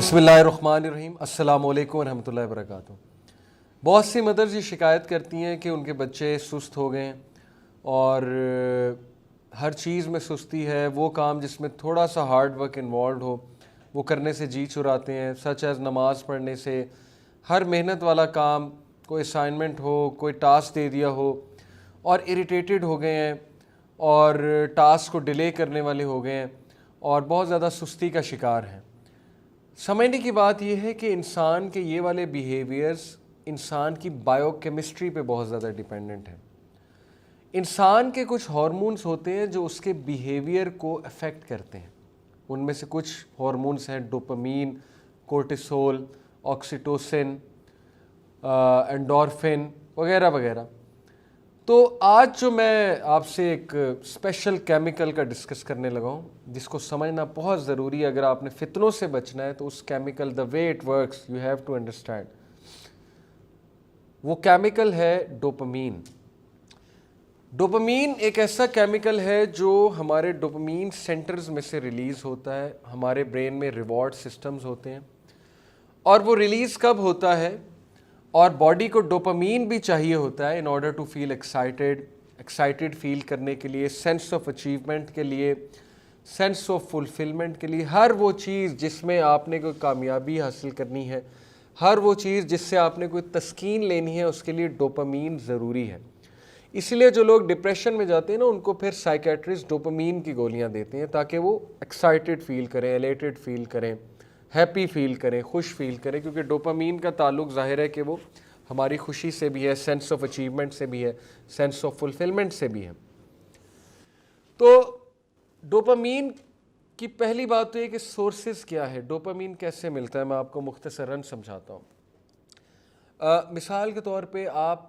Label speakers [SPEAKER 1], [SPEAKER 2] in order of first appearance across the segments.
[SPEAKER 1] بسم اللہ الرحمن الرحیم. السلام علیکم ورحمۃ اللہ وبرکاتہ. بہت سی مدرز یہ شکایت کرتی ہیں کہ ان کے بچے سست ہو گئے ہیں اور ہر چیز میں سستی ہے. وہ کام جس میں تھوڑا سا ہارڈ ورک انوالوڈ ہو وہ کرنے سے جی چراتے ہیں, سچ ایز نماز پڑھنے سے. ہر محنت والا کام, کوئی اسائنمنٹ ہو, کوئی ٹاسک دے دیا ہو اور اریٹیٹڈ ہو گئے ہیں اور ٹاسک کو ڈیلے کرنے والے ہو گئے ہیں اور بہت زیادہ سستی کا شکار ہیں. سمجھنے کی بات یہ ہے کہ انسان کے یہ والے بیہیویئرز انسان کی بائیو کیمسٹری پہ بہت زیادہ ڈیپینڈنٹ ہیں. انسان کے کچھ ہارمونز ہوتے ہیں جو اس کے بیہیویئر کو افیکٹ کرتے ہیں. ان میں سے کچھ ہارمونز ہیں ڈوپامین, کورٹیسول, آکسیٹوسن, انڈورفن وغیرہ وغیرہ. تو آج جو میں آپ سے ایک اسپیشل کیمیکل کا ڈسکس کرنے لگا ہوں جس کو سمجھنا بہت ضروری ہے. اگر آپ نے فتنوں سے بچنا ہے تو اس chemical, the way it works, you have to understand. وہ کیمیکل ہے ڈوپامین. ڈوپامین ایک ایسا کیمیکل ہے جو ہمارے ڈوپامین سینٹرز میں سے ریلیز ہوتا ہے. ہمارے برین میں ریوارڈ سسٹمز ہوتے ہیں اور وہ ریلیز کب ہوتا ہے, اور باڈی کو ڈوپامین بھی چاہیے ہوتا ہے in order to feel excited feel کرنے کے لیے, سینس آف اچیومنٹ کے لیے, سینس آف فلفلمنٹ کے لیے. ہر وہ چیز جس میں آپ نے کوئی کامیابی حاصل کرنی ہے, ہر وہ چیز جس سے آپ نے کوئی تسکین لینی ہے, اس کے لیے ڈوپامین ضروری ہے. اس لیے جو لوگ ڈپریشن میں جاتے ہیں نا ان کو پھر سائیکیٹرسٹ ڈوپامین کی گولیاں دیتے ہیں تاکہ وہ ایکسائٹیڈ فیل کریں, ایلیٹڈ فیل کریں, ہیپی فیل کریں, خوش فیل کریں. کیونکہ ڈوپامین کا تعلق ظاہر ہے کہ وہ ہماری خوشی سے بھی ہے, سینس آف اچیومنٹ سے بھی ہے, سینس آف فلفلمنٹ سے بھی ہے. تو ڈوپامین کی پہلی بات تو یہ کہ سورسز کیا ہے, ڈوپامین کیسے ملتا ہے, میں آپ کو مختصراً سمجھاتا ہوں. مثال کے طور پہ آپ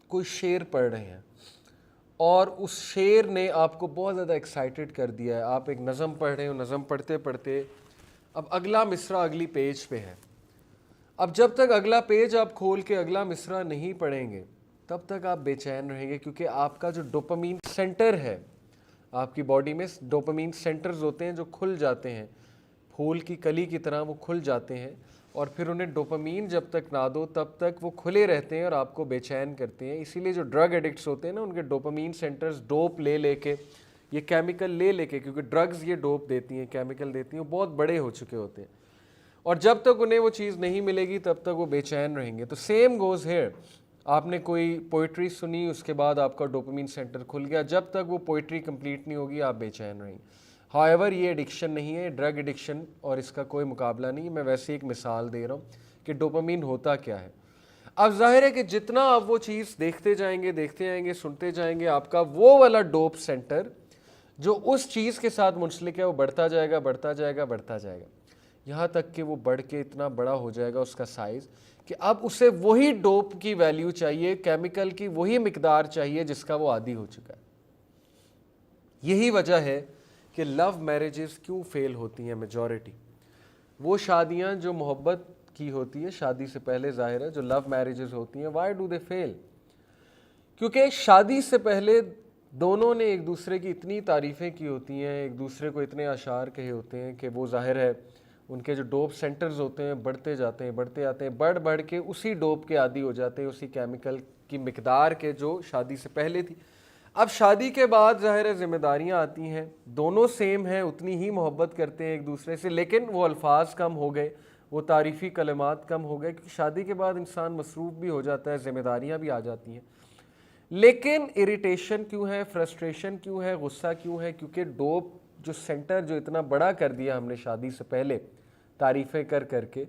[SPEAKER 1] کوئی شعر پڑھ رہے ہیں اور اس شعر نے آپ کو بہت زیادہ ایکسائٹیڈ کر دیا ہے. آپ ایک نظم پڑھ رہے ہو, نظم پڑھتے پڑھتے اب اگلا مصرع اگلی پیج پہ ہے. اب جب تک اگلا پیج آپ کھول کے اگلا مصرع نہیں پڑھیں گے تب تک آپ بے چین رہیں گے, کیونکہ آپ کا جو ڈوپامین سینٹر ہے, آپ کی باڈی میں ڈوپامین سینٹرز ہوتے ہیں جو کھل جاتے ہیں, پھول کی کلی کی طرح وہ کھل جاتے ہیں اور پھر انہیں ڈوپامین جب تک نہ دو تب تک وہ کھلے رہتے ہیں اور آپ کو بے چین کرتے ہیں. اسی لیے جو ڈرگ ایڈکٹس ہوتے ہیں نا ان کے ڈوپامین سینٹرز ڈوپ لے لے کے, یہ کیمیکل لے لے کے, کیونکہ ڈرگز یہ ڈوپ دیتی ہیں, کیمیکل دیتی ہیں, وہ بہت بڑے ہو چکے ہوتے ہیں اور جب تک انہیں وہ چیز نہیں ملے گی تب تک وہ بے چین رہیں گے. تو سیم گوز ہیئر. آپ نے کوئی پوئٹری سنی, اس کے بعد آپ کا ڈوپامین سینٹر کھل گیا, جب تک وہ پوئٹری کمپلیٹ نہیں ہوگی آپ بے چین رہیں گے. ہاؤ ایور یہ ایڈکشن نہیں ہے, ڈرگ ایڈکشن اور اس کا کوئی مقابلہ نہیں. میں ویسے ایک مثال دے رہا ہوں کہ ڈوپامین ہوتا کیا ہے. اب ظاہر ہے کہ جتنا آپ وہ چیز دیکھتے جائیں گے, سنتے جائیں گے, آپ کا وہ والا ڈوپ سینٹر جو اس چیز کے ساتھ منسلک ہے وہ بڑھتا جائے گا, یہاں تک کہ وہ بڑھ کے اتنا بڑا ہو جائے گا اس کا سائز کہ اب اسے وہی ڈوپ کی ویلیو چاہیے, کیمیکل کی وہی مقدار چاہیے جس کا وہ عادی ہو چکا ہے. یہی وجہ ہے کہ لو میرجز کیوں فیل ہوتی ہیں. میجورٹی وہ شادیاں جو محبت کی ہوتی ہیں شادی سے پہلے, ظاہر ہے جو لو میرجز ہوتی ہیں, وائی ڈو دے فیل؟ کیونکہ شادی سے پہلے دونوں نے ایک دوسرے کی اتنی تعریفیں کی ہوتی ہیں, ایک دوسرے کو اتنے اشعار کہے ہوتے ہیں کہ وہ ظاہر ہے ان کے جو ڈوپ سینٹرز ہوتے ہیں بڑھتے جاتے ہیں, بڑھ کے اسی ڈوپ کے عادی ہو جاتے ہیں, اسی کیمیکل کی مقدار کے جو شادی سے پہلے تھی. اب شادی کے بعد ظاہر ہے ذمہ داریاں آتی ہیں, دونوں سیم ہیں, اتنی ہی محبت کرتے ہیں ایک دوسرے سے, لیکن وہ الفاظ کم ہو گئے, وہ تعریفی کلمات کم ہو گئے, کیونکہ شادی کے بعد انسان مصروف بھی ہو جاتا ہے, ذمہ داریاں بھی آ جاتی ہیں. لیکن اریٹیشن کیوں ہے, فرسٹریشن کیوں ہے, غصہ کیوں ہے؟ کیونکہ ڈوپ جو سینٹر جو اتنا بڑا کر دیا ہم نے شادی سے پہلے تعریفیں کر کے,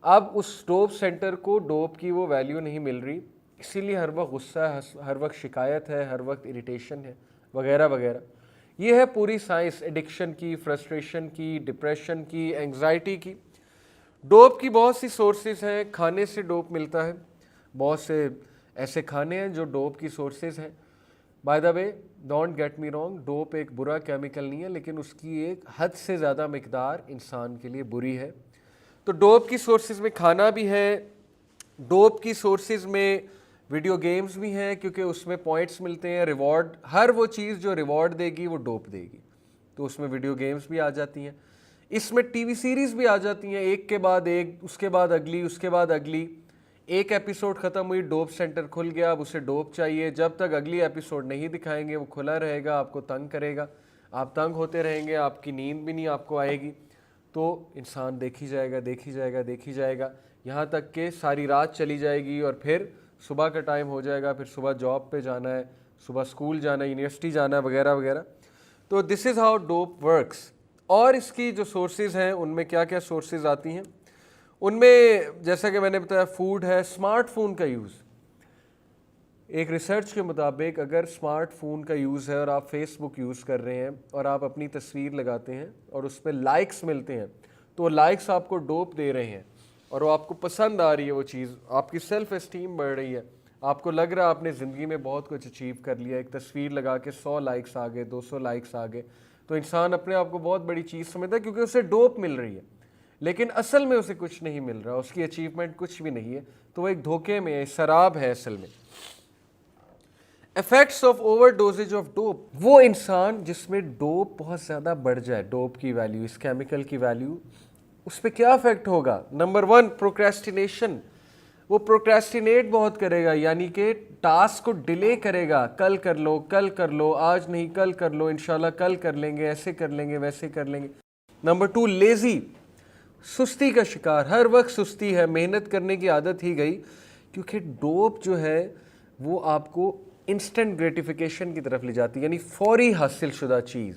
[SPEAKER 1] اب اس ڈوپ سینٹر کو ڈوپ کی وہ ویلیو نہیں مل رہی, اسی لیے ہر وقت غصہ ہے, ہر وقت شکایت ہے, ہر وقت اریٹیشن ہے وغیرہ وغیرہ. یہ ہے پوری سائنس ایڈکشن کی, فرسٹریشن کی, ڈپریشن کی, اینگزائٹی کی. ڈوپ کی بہت سی سورسز ہیں. کھانے سے ڈوپ ملتا ہے, بہت سے ایسے کھانے ہیں جو ڈوپ کی سورسز ہیں. By the way don't get me wrong, dope ایک برا کیمیکل نہیں ہے, لیکن اس کی ایک حد سے زیادہ مقدار انسان کے لیے بری ہے. تو ڈوپ کی سورسز میں کھانا بھی ہے, ڈوپ کی سورسز میں ویڈیو گیمز بھی ہیں, کیونکہ اس میں پوائنٹس ملتے ہیں, ریوارڈ, ہر وہ چیز جو ریوارڈ دے گی وہ ڈوپ دے گی, تو اس میں ویڈیو گیمز بھی آ جاتی ہیں. اس میں ٹی وی سیریز بھی آ جاتی ہیں، ایک کے بعد ایک، اس کے بعد اگلی، اس کے بعد اگلی. ایک ایپیسوڈ ختم ہوئی، ڈوپ سینٹر کھل گیا، اب اسے ڈوپ چاہیے. جب تک اگلی ایپیسوڈ نہیں دکھائیں گے وہ کھلا رہے گا، آپ کو تنگ کرے گا، آپ تنگ ہوتے رہیں گے، آپ کی نیند بھی نہیں آپ کو آئے گی. تو انسان دیکھی جائے گا، دیکھی جائے گا، دیکھی جائے گا، یہاں تک کہ ساری رات چلی جائے گی اور پھر صبح کا ٹائم ہو جائے گا، پھر صبح جاب پہ جانا ہے، صبح اسکول جانا ہے، یونیورسٹی جانا ہے، وغیرہ وغیرہ. تو دس از ہاؤ ڈوپ ورکس. اور اس کی جو سورسز ہیں ان میں کیا کیا سورسز آتی ہیں؟ ان میں جیسا کہ میں نے بتایا فوڈ ہے، اسمارٹ فون کا یوز. ایک ریسرچ کے مطابق اگر اسمارٹ فون کا یوز ہے اور آپ فیس بک یوز کر رہے ہیں اور آپ اپنی تصویر لگاتے ہیں اور اس پہ لائکس ملتے ہیں، تو لائکس آپ کو ڈوپ دے رہے ہیں اور وہ آپ کو پسند آ رہی ہے، وہ چیز آپ کی سیلف اسٹیم بڑھ رہی ہے، آپ کو لگ رہا ہے آپ نے زندگی میں بہت کچھ اچیو کر لیا. ایک تصویر لگا کے 100 لائکس آ گئے، 200 لائکس آ گئے، تو انسان اپنے آپ کو بہت بڑی چیز سمجھتا ہے کیونکہ اسے ڈوپ مل رہی ہے. لیکن اصل میں اسے کچھ نہیں مل رہا، اس کی اچیومنٹ کچھ بھی نہیں ہے، تو وہ ایک دھوکے میں ہے، سراب ہے اصل میں. Effects of over dosage of dope. وہ انسان جس میں ڈوپ بہت زیادہ بڑھ جائے، ڈوپ کی ویلیو، اس کیمیکل کی ویلیو، اس پہ کیا افیکٹ ہوگا؟ Number 1 procrastination. وہ پروکریسٹینیٹ بہت کرے گا، یعنی کہ ٹاسک کو ڈیلے کرے گا، کل کر لو، کل کر لو، آج نہیں کل کر لو، انشاءاللہ کل کر لیں گے، ایسے کر لیں گے، ویسے کر لیں گے. نمبر 2 لیزی، سستی کا شکار، ہر وقت سستی ہے، محنت کرنے کی عادت ہی گئی، کیونکہ ڈوپ جو ہے وہ آپ کو انسٹنٹ گریٹیفیکیشن کی طرف لے جاتی ہے، یعنی فوری حاصل شدہ چیز.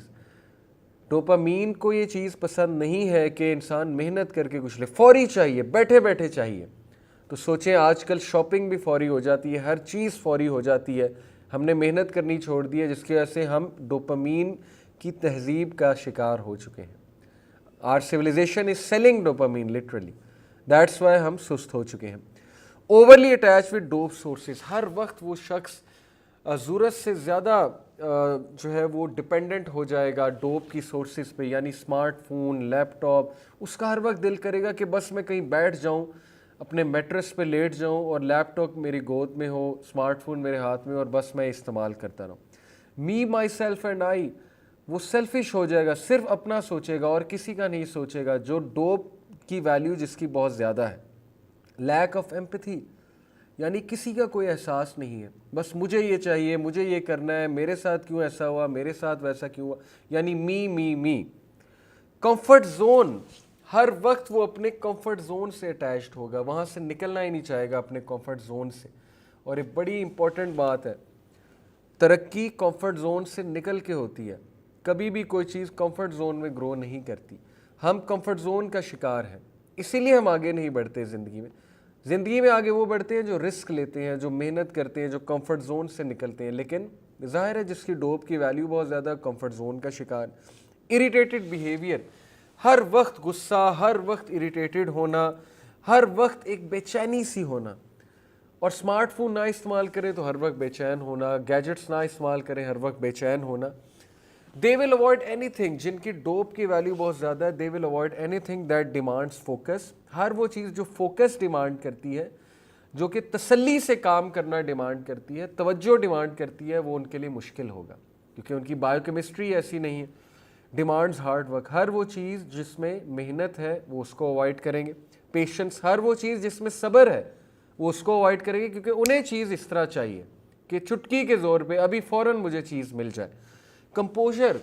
[SPEAKER 1] ڈوپامین کو یہ چیز پسند نہیں ہے کہ انسان محنت کر کے کچھ لے، فوری چاہیے، بیٹھے بیٹھے چاہیے. تو سوچیں آج کل شاپنگ بھی فوری ہو جاتی ہے، ہر چیز فوری ہو جاتی ہے، ہم نے محنت کرنی چھوڑ دی ہے، جس کی وجہ سے ہم ڈوپامین کی تہذیب کا شکار ہو چکے ہیں. Our civilization is selling dopamine literally. That's why ہم سست ہو چکے ہیں. Overly attached with dope sources. ہر وقت وہ شخص ضرورت سے زیادہ جو ہے وہ ڈپینڈنٹ ہو جائے گا ڈوپ کی سورسز پہ، یعنی اسمارٹ فون، لیپ ٹاپ. اس کا ہر وقت دل کرے گا کہ بس میں کہیں بیٹھ جاؤں، اپنے میٹرس پہ لیٹ جاؤں اور لیپ ٹاپ میری گود میں ہو، اسمارٹ فون میرے ہاتھ میں، اور بس میں استعمال کرتا رہوں. می، مائی سیلف اینڈ آئی. وہ سیلفش ہو جائے گا، صرف اپنا سوچے گا اور کسی کا نہیں سوچے گا، جو ڈوپ کی ویلیو جس کی بہت زیادہ ہے. لیک آف ایمپتھی، یعنی کسی کا کوئی احساس نہیں ہے، بس مجھے یہ چاہیے، مجھے یہ کرنا ہے، میرے ساتھ کیوں ایسا ہوا، میرے ساتھ ویسا کیوں ہوا، یعنی می می می. کمفرٹ زون، ہر وقت وہ اپنے کمفرٹ زون سے اٹیچڈ ہوگا، وہاں سے نکلنا ہی نہیں چاہے گا اپنے کمفرٹ زون سے. اور ایک بڑی امپورٹنٹ بات ہے، ترقی کمفرٹ زون سے نکل کے ہوتی ہے. کبھی بھی کوئی چیز کمفرٹ زون میں گرو نہیں کرتی. ہم کمفرٹ زون کا شکار ہیں، اسی لیے ہم آگے نہیں بڑھتے زندگی میں. زندگی میں آگے وہ بڑھتے ہیں جو رسک لیتے ہیں، جو محنت کرتے ہیں، جو کمفرٹ زون سے نکلتے ہیں. لیکن ظاہر ہے جس کی ڈوپ کی ویلیو بہت زیادہ، کمفرٹ زون کا شکار. اریٹیٹڈ بیہیویئر، ہر وقت غصہ، ہر وقت اریٹیٹڈ ہونا، ہر وقت ایک بے چینی سی ہونا. اور اسمارٹ فون نہ استعمال کرے تو ہر وقت بے چین ہونا، گیجٹس نہ استعمال کریں ہر وقت بے چین ہونا. They will avoid anything, جن کی ڈوپ کی ویلیو بہت زیادہ ہے، they will avoid anything that demands focus. ہر وہ چیز جو فوکس ڈیمانڈ کرتی ہے، جو کہ تسلی سے کام کرنا ڈیمانڈ کرتی ہے، توجہ ڈیمانڈ کرتی ہے، وہ ان کے لیے مشکل ہوگا کیونکہ ان کی بایو کیمسٹری ایسی نہیں ہے. ڈیمانڈز ہارڈ ورک، ہر وہ چیز جس میں محنت ہے وہ اس کو اوائڈ کریں گے. پیشنس، ہر وہ چیز جس میں صبر ہے وہ اس کو اوائڈ کریں گے، کیونکہ انہیں چیز اس طرح چاہیے کہ چٹکی کے زور پہ ابھی فوراً مجھے چیز مل جائے. کمپوزر،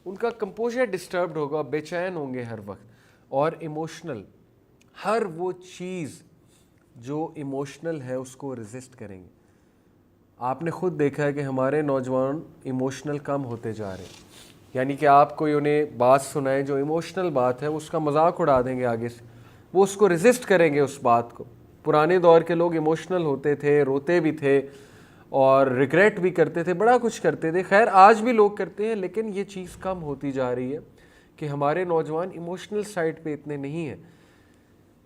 [SPEAKER 1] ان کا کمپوزر ڈسٹربڈ ہوگا، بے چین ہوں گے ہر وقت. اور ایموشنل، ہر وہ چیز جو ایموشنل ہے اس کو ریزسٹ کریں گے. آپ نے خود دیکھا ہے کہ ہمارے نوجوان ایموشنل کم ہوتے جا رہے ہیں، یعنی کہ آپ کوئی انہیں بات سنائیں جو ایموشنل بات ہے، اس کا مذاق اڑا دیں گے آگے سے، وہ اس کو ریزسٹ کریں گے اس بات کو. پرانے دور کے لوگ ایموشنل ہوتے تھے، روتے بھی تھے اور ریگریٹ بھی کرتے تھے، بڑا کچھ کرتے تھے. خیر آج بھی لوگ کرتے ہیں، لیکن یہ چیز کم ہوتی جا رہی ہے کہ ہمارے نوجوان ایموشنل سائڈ پہ اتنے نہیں ہیں.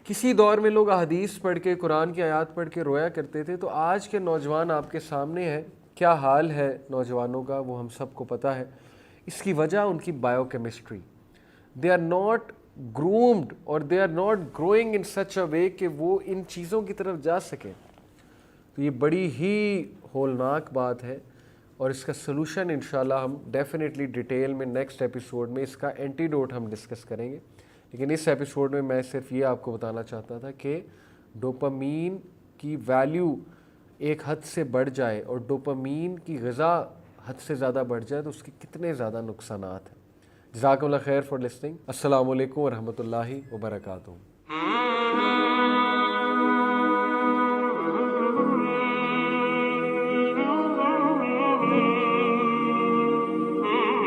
[SPEAKER 1] کسی دور میں لوگ احادیث پڑھ کے، قرآن کی آیات پڑھ کے رویا کرتے تھے، تو آج کے نوجوان آپ کے سامنے ہیں، کیا حال ہے نوجوانوں کا وہ ہم سب کو پتہ ہے. اس کی وجہ ان کی biochemistry. They are not groomed اور they are not growing in such a way کہ وہ ان چیزوں کی طرف جا سکیں. تو یہ بڑی ہی ہولناک بات ہے. اور اس کا سلوشن انشاءاللہ ہم ڈیفینیٹلی ڈیٹیل میں نیکسٹ ایپیسوڈ میں اس کا اینٹیڈوٹ ہم ڈسکس کریں گے. لیکن اس ایپیسوڈ میں صرف یہ آپ کو بتانا چاہتا تھا کہ ڈوپامین کی ویلیو ایک حد سے بڑھ جائے اور ڈوپامین کی غذا حد سے زیادہ بڑھ جائے تو اس کے کتنے زیادہ نقصانات ہیں. جزاکم اللہ خیر فار لسننگ. السلام علیکم ورحمۃ اللہ وبرکاتہ.